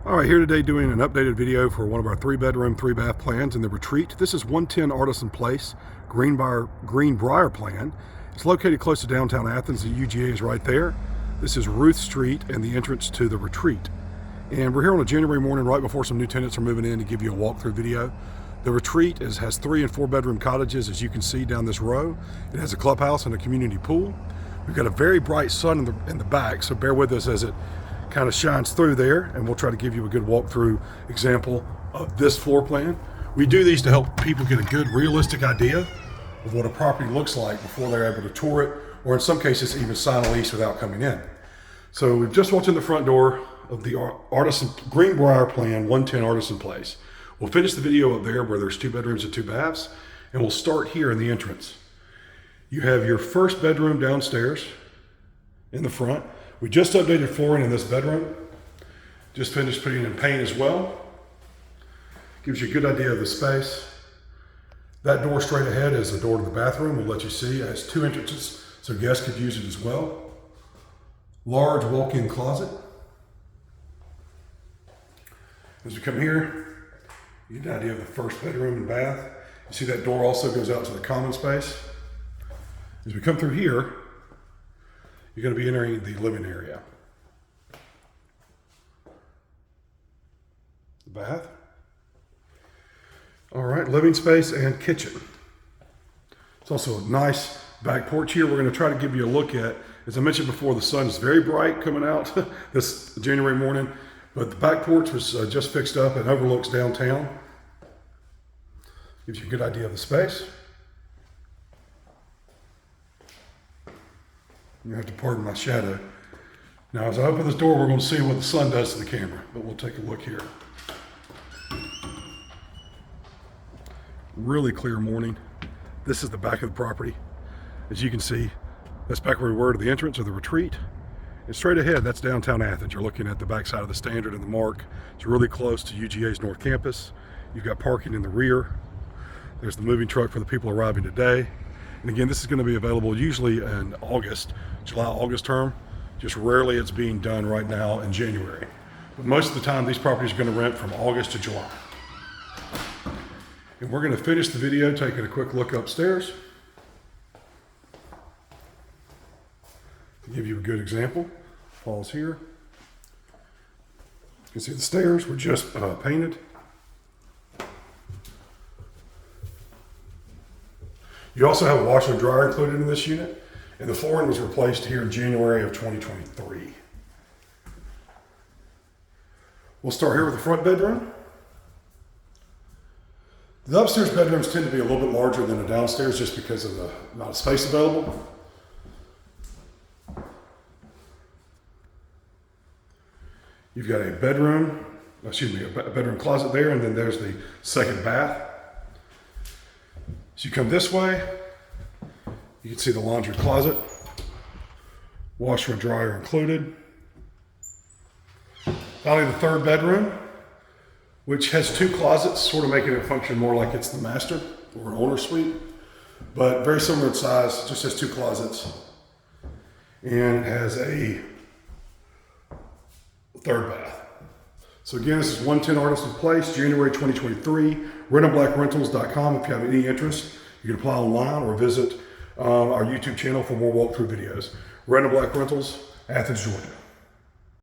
All right, here today doing an updated video for one of our 3-bedroom, 3-bath plans in the Retreat. This is 110 Artisan Place, Greenbrier plan. It's located close to downtown Athens. The UGA is right there. This is Ruth Street and the entrance to the Retreat. And we're here on a January morning right before some new tenants are moving in to give you a walkthrough video. The Retreat has 3 and 4 bedroom cottages, as you can see down this row. It has a clubhouse and a community pool. We've got a very bright sun in the back, so bear with us as it kind of shines through there, and we'll try to give you a good walkthrough example of this floor plan. We do these to help people get a good realistic idea of what a property looks like before they're able to tour it, or in some cases even sign a lease without coming in. So we've just walked in the front door of the Artisan Greenbrier plan, 110 Artisan Place. We'll finish the video up there where there's 2 bedrooms and 2 baths, and we'll start here in the entrance. You have your first bedroom downstairs in the front. We just updated flooring in this bedroom. Just finished putting in paint as well. Gives you a good idea of the space. That door straight ahead is the door to the bathroom. We'll let you see. It has 2 entrances, so guests could use it as well. Large walk-in closet. As we come here, you get an idea of the first bedroom and bath. You see that door also goes out to the common space. As we come through here, you're going to be entering the living area. The bath. All right, living space and kitchen. It's also a nice back porch here. We're going to try to give you a look at, as I mentioned before, the sun is very bright coming out this January morning, but the back porch was just fixed up and overlooks downtown. Gives you a good idea of the space. You have to pardon my shadow. Now, as I open this door, we're going to see what the sun does to the camera, but we'll take a look here. Really clear morning. This is the back of the property. As you can see, that's back where we were to the entrance of the Retreat. And straight ahead, that's downtown Athens. You're looking at the backside of the Standard and the Mark. It's really close to UGA's North Campus. You've got parking in the rear. There's the moving truck for the people arriving today. And again, this is going to be available usually in August, July-August term. Just rarely it's being done right now in January. But most of the time, these properties are going to rent from August to July. And we're going to finish the video taking a quick look upstairs to give you a good example. Pause here. You can see the stairs were just painted. You also have a washer and dryer included in this unit, and the flooring was replaced here in January of 2023. We'll start here with the front bedroom. The upstairs bedrooms tend to be a little bit larger than the downstairs just because of the amount of space available. You've got a bedroom closet there, and then there's the second bath. As you come this way, you can see the laundry closet, washer and dryer included. Finally, the third bedroom, which has 2 closets, sort of making it function more like it's the master or an owner suite, but very similar in size, just has 2 closets. And it has a third bath. So again, this is 110 Artisan Place, January 2023, redandblackrentals.com. If you have any interest, you can apply online or visit our YouTube channel for more walkthrough videos. Red and Black Rentals, Athens, Georgia.